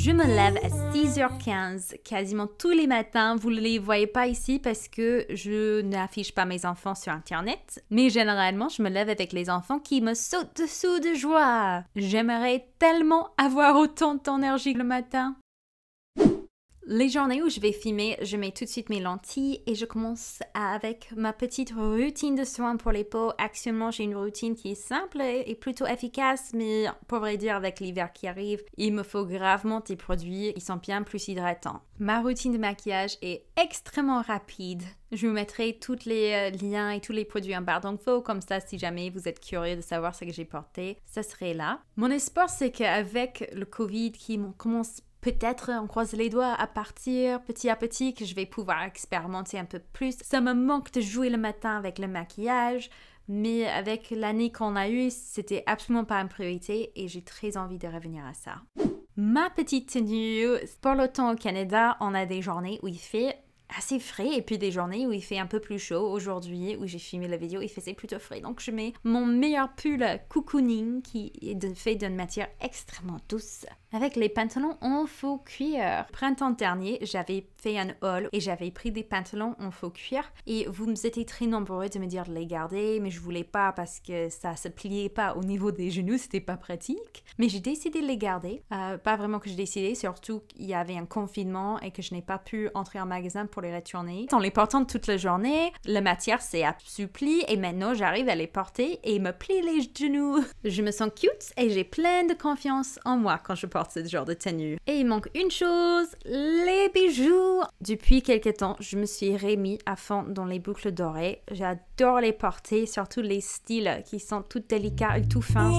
Je me lève à 6h15 quasiment tous les matins. Vous ne les voyez pas ici parce que je n'affiche pas mes enfants sur Internet. Mais généralement, je me lève avec les enfants qui me sautent dessous de joie. J'aimerais tellement avoir autant d'énergie le matin. Les journées où je vais filmer, je mets tout de suite mes lentilles et je commence avec ma petite routine de soins pour les peaux. Actuellement, j'ai une routine qui est simple et plutôt efficace, mais pour vrai dire, avec l'hiver qui arrive, il me faut gravement des produits qui sont bien plus hydratants. Ma routine de maquillage est extrêmement rapide. Je vous mettrai tous les liens et tous les produits en barre d'infos, comme ça, si jamais vous êtes curieux de savoir ce que j'ai porté, ça serait là. Mon espoir, c'est qu'avec le Covid qui commence peut-être, on croise les doigts, à partir petit à petit, que je vais pouvoir expérimenter un peu plus. Ça me manque de jouer le matin avec le maquillage, mais avec l'année qu'on a eue, c'était absolument pas une priorité et j'ai très envie de revenir à ça. Ma petite tenue, pour le temps au Canada, on a des journées où il fait assez frais et puis des journées où il fait un peu plus chaud. Aujourd'hui, où j'ai filmé la vidéo, il faisait plutôt frais. Donc je mets mon meilleur pull cocooning qui est fait d'une matière extrêmement douce avec les pantalons en faux cuir. Printemps dernier, j'avais fait un haul et j'avais pris des pantalons en faux cuir et vous étiez très nombreux de me dire de les garder, mais je voulais pas parce que ça se pliait pas au niveau des genoux, c'était pas pratique. Mais j'ai décidé de les garder. Pas vraiment que j'ai décidé, surtout qu'il y avait un confinement et que je n'ai pas pu entrer en magasin pour les retourner. En les portant toute la journée, la matière s'est assouplie et maintenant j'arrive à les porter et me plie les genoux. Je me sens cute et j'ai plein de confiance en moi quand je porte ce genre de tenue. Et il manque une chose, les bijoux. Depuis quelques temps, je me suis remis à fond dans les boucles dorées. J'adore les porter, surtout les styles qui sont tout délicats et tout fins.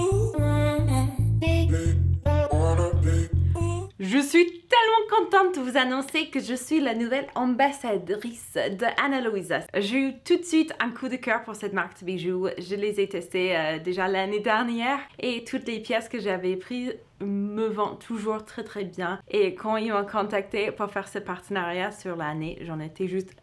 Je suis tellement contente de vous annoncer que je suis la nouvelle ambassadrice de Ana Luisa. J'ai eu tout de suite un coup de cœur pour cette marque de bijoux. Je les ai testés déjà l'année dernière et toutes les pièces que j'avais prises me vendent toujours très très bien. Et quand ils m'ont contacté pour faire ce partenariat sur l'année, j'en étais juste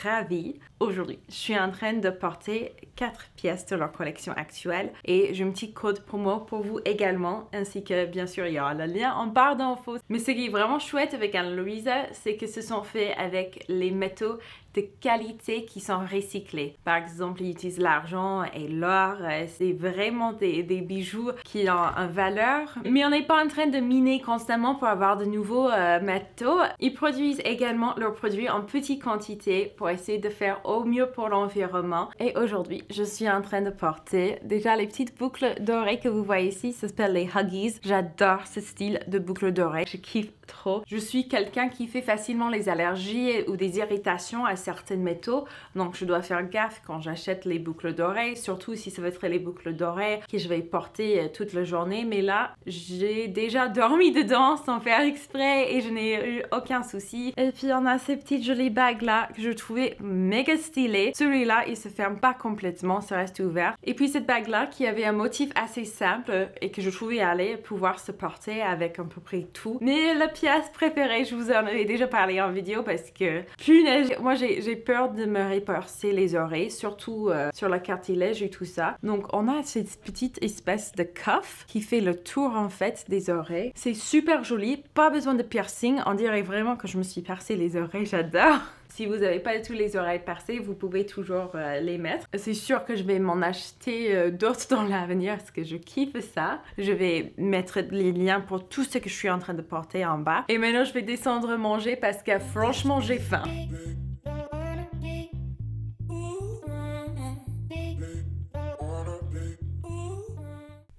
ravie. Aujourd'hui, je suis en train de porter 4 pièces de leur collection actuelle et j'ai un petit code promo pour vous également, ainsi que bien sûr il y aura le lien en barre d'infos. Mais ce qui est vraiment chouette avec Ana Luisa, c'est que ce sont faits avec les métaux de qualité qui sont recyclés. Par exemple, ils utilisent l'argent et l'or. C'est vraiment des bijoux qui ont une valeur. Mais on n'est pas en train de miner constamment pour avoir de nouveaux métaux. Ils produisent également leurs produits en petite quantité pour essayer de faire au mieux pour l'environnement. Et aujourd'hui, je suis en train de porter déjà les petites boucles dorées que vous voyez ici. Ça s'appelle les Huggies. J'adore ce style de boucles dorées. Je kiffe trop. Je suis quelqu'un qui fait facilement les allergies ou des irritations à certains métaux, donc je dois faire gaffe quand j'achète les boucles d'oreilles, surtout si ça va être les boucles d'oreilles que je vais porter toute la journée. Mais là, j'ai déjà dormi dedans sans faire exprès et je n'ai eu aucun souci. Et puis on a ces petites jolies bagues là que je trouvais méga stylées. Celui-là, il se ferme pas complètement, ça reste ouvert. Et puis cette bague là qui avait un motif assez simple et que je trouvais allait pouvoir se porter avec à peu près tout. Mais la pièce préférée, je vous en avais déjà parlé en vidéo parce que punaise, moi j'ai peur de me répercer les oreilles, surtout sur le cartilage et tout ça. Donc on a cette petite espèce de cuff qui fait le tour en fait des oreilles. C'est super joli, pas besoin de piercing, on dirait vraiment que je me suis percé les oreilles, j'adore. Si vous n'avez pas du tout les oreilles percées, vous pouvez toujours les mettre. C'est sûr que je vais m'en acheter d'autres dans l'avenir parce que je kiffe ça. Je vais mettre les liens pour tout ce que je suis en train de porter en bas. Et maintenant, je vais descendre manger parce que franchement, j'ai faim.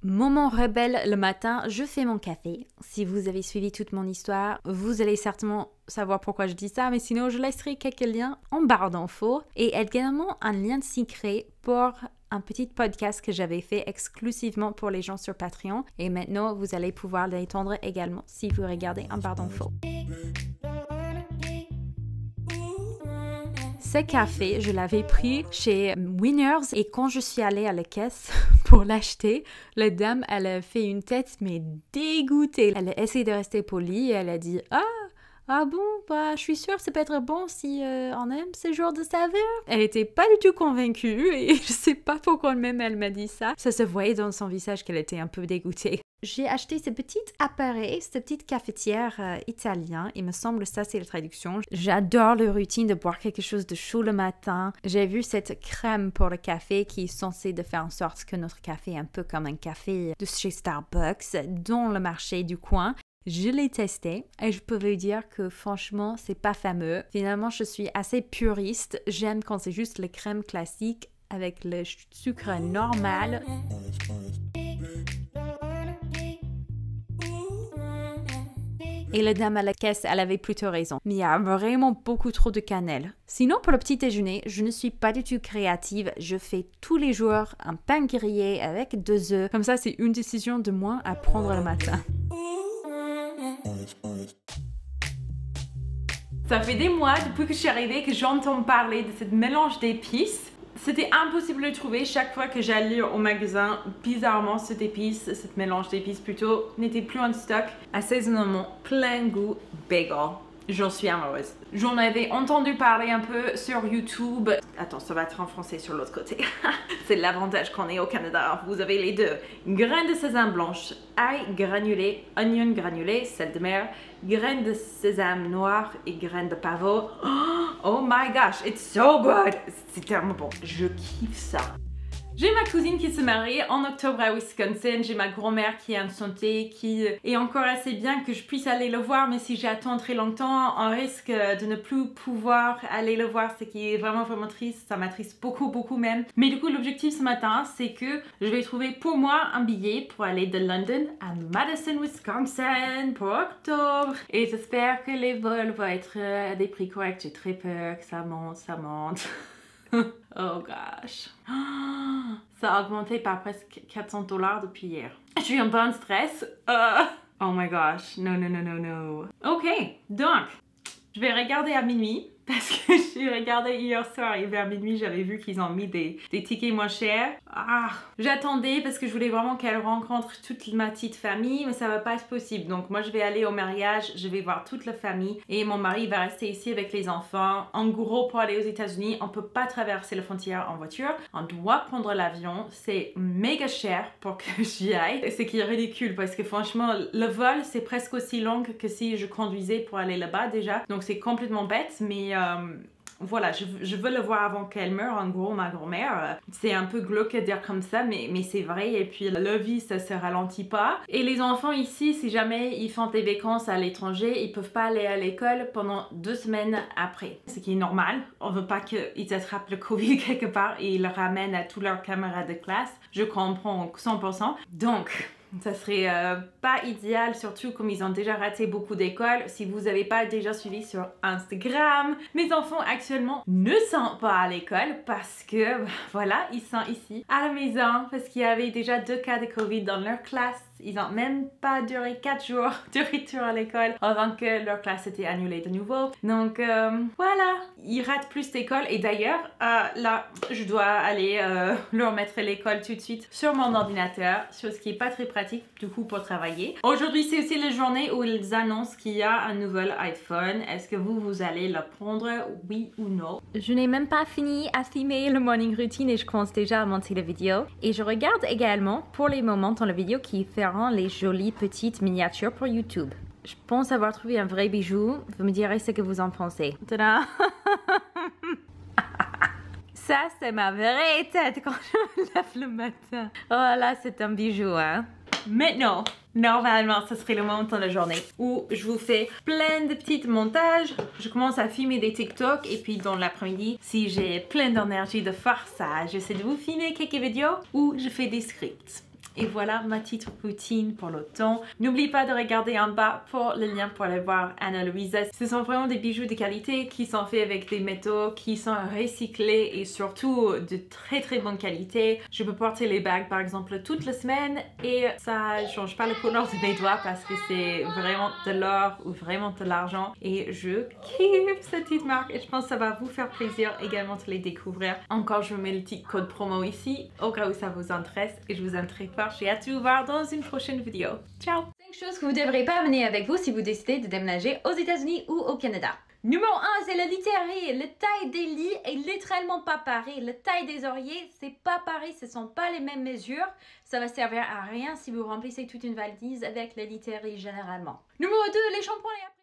Moment rebelle le matin, je fais mon café. Si vous avez suivi toute mon histoire, vous allez certainement savoir pourquoi je dis ça, mais sinon je laisserai quelques liens en barre d'infos et également un lien secret pour un petit podcast que j'avais fait exclusivement pour les gens sur Patreon et maintenant vous allez pouvoir l'étendre également si vous regardez en barre d'infos. Ce café, je l'avais pris chez Winners et quand je suis allée à la caisse pour l'acheter, la dame, elle a fait une tête mais dégoûtée. Elle a essayé de rester polie et elle a dit « ah bon, bah je suis sûre ça peut être bon si on aime ce genre de saveur. Elle était pas du tout convaincue et je sais pas pourquoi même elle m'a dit ça. Ça se voyait dans son visage qu'elle était un peu dégoûtée. J'ai acheté ce petit appareil, cette petite cafetière italien. Il me semble ça c'est la traduction. J'adore le routine de boire quelque chose de chaud le matin. J'ai vu cette crème pour le café qui est censée de faire en sorte que notre café est un peu comme un café de chez Starbucks dans le marché du coin. Je l'ai testé et je peux vous dire que franchement, c'est pas fameux. Finalement, je suis assez puriste. J'aime quand c'est juste la crème classique avec le sucre normal. Et la dame à la caisse, elle avait plutôt raison. Mais il y a vraiment beaucoup trop de cannelle. Sinon, pour le petit déjeuner, je ne suis pas du tout créative. Je fais tous les jours un pain grillé avec 2 œufs. Comme ça, c'est une décision de moins à prendre le matin. Ça fait des mois depuis que je suis arrivée que j'entends parler de ce mélange d'épices. C'était impossible de le trouver chaque fois que j'allais au magasin. Bizarrement, cette mélange d'épices plutôt, n'était plus en stock. Assaisonnement, plein goût, bagel. J'en suis amoureuse. J'en avais entendu parler un peu sur YouTube. Attends, ça va être en français sur l'autre côté. C'est l'avantage qu'on est au Canada. Vous avez les deux. Graines de sésame blanche, ail granulé, oignon granulé, sel de mer, graines de sésame noir et graines de pavot. Oh my gosh, it's so good! C'est tellement bon. Je kiffe ça. J'ai ma cousine qui se marie en octobre à Wisconsin. J'ai ma grand-mère qui est en santé, qui est encore assez bien que je puisse aller le voir. Mais si j'attends très longtemps, on risque de ne plus pouvoir aller le voir. Ce qui est vraiment triste. Ça m'attriste beaucoup même. Mais du coup, l'objectif ce matin, c'est que je vais trouver pour moi un billet pour aller de London à Madison, Wisconsin pour octobre. Et j'espère que les vols vont être à des prix corrects. J'ai très peur que ça monte. Oh gosh. Ça a augmenté par presque 400 $ depuis hier. Je suis un peu en stress. Oh my gosh. No. Ok, donc, je vais regarder à minuit. Parce que j'ai regardé hier soir et vers minuit, j'avais vu qu'ils ont mis des tickets moins chers. J'attendais parce que je voulais vraiment qu'elle rencontre toute ma petite famille, mais ça va pas être possible. Donc moi, je vais aller au mariage, je vais voir toute la famille et mon mari va rester ici avec les enfants. En gros, pour aller aux États-Unis, on peut pas traverser la frontière en voiture. On doit prendre l'avion. C'est méga cher pour que j'y aille. Ce qui est ridicule parce que franchement, le vol, c'est presque aussi long que si je conduisais pour aller là-bas déjà. Donc c'est complètement bête, mais voilà, je veux le voir avant qu'elle meure. En gros, ma grand-mère, c'est un peu glauque à dire comme ça, mais c'est vrai. Et puis la vie, ça se ralentit pas. Et les enfants ici, si jamais ils font des vacances à l'étranger, ils peuvent pas aller à l'école pendant 2 semaines après. Ce qui est normal. On veut pas qu'ils attrapent le Covid quelque part et ils le ramènent à tous leurs camarades de classe. Je comprends 100%. Donc, ça serait pas idéal, surtout comme ils ont déjà raté beaucoup d'écoles. Si vous n'avez pas déjà suivi sur Instagram, mes enfants actuellement ne sont pas à l'école parce que, voilà, ils sont ici à la maison parce qu'il y avait déjà 2 cas de Covid dans leur classe. Ils n'ont même pas duré 4 jours de retour à l'école avant que leur classe était annulée de nouveau. Donc voilà, ils ratent plus d'école. Et d'ailleurs, là, je dois aller leur mettre l'école tout de suite sur mon ordinateur, chose qui n'est pas très pratique du coup pour travailler. Aujourd'hui, c'est aussi la journée où ils annoncent qu'il y a un nouvel iPhone. Est-ce que vous allez le prendre, oui ou non? Je n'ai même pas fini à filmer le morning routine et je commence déjà à monter la vidéo. Et je regarde également pour les moments dans la vidéo qui feront les jolies petites miniatures pour YouTube. Je pense avoir trouvé un vrai bijou. Vous me direz ce que vous en pensez. Tada! Ça, c'est ma vraie tête quand je me lève le matin. Oh là, c'est un bijou, hein? Maintenant, normalement, ce serait le moment de la journée où je vous fais plein de petits montages. Je commence à filmer des TikTok et puis dans l'après-midi, si j'ai plein d'énergie de faire ça, j'essaie de vous filmer quelques vidéos ou je fais des scripts. Et voilà ma petite routine pour l'automne. N'oublie pas de regarder en bas pour le lien pour aller voir Ana Luisa. Ce sont vraiment des bijoux de qualité qui sont faits avec des métaux qui sont recyclés et surtout de très bonne qualité. Je peux porter les bagues par exemple toute la semaine et ça change pas la couleur de mes doigts parce que c'est vraiment de l'or ou vraiment de l'argent. Et je kiffe cette petite marque et je pense que ça va vous faire plaisir également de les découvrir. Encore, je vous mets le petit code promo ici au cas où ça vous intéresse et je vous aime très fort. voir. J'ai hâte de vous voir dans une prochaine vidéo. Ciao! 5 choses que vous ne devrez pas amener avec vous si vous décidez de déménager aux États-Unis ou au Canada. Numéro 1, c'est la literie. La taille des lits est littéralement pas pareil. La taille des oreillers, c'est pas pareil. Ce sont pas les mêmes mesures. Ça va servir à rien si vous remplissez toute une valise avec la literie généralement. Numéro 2, les shampoings et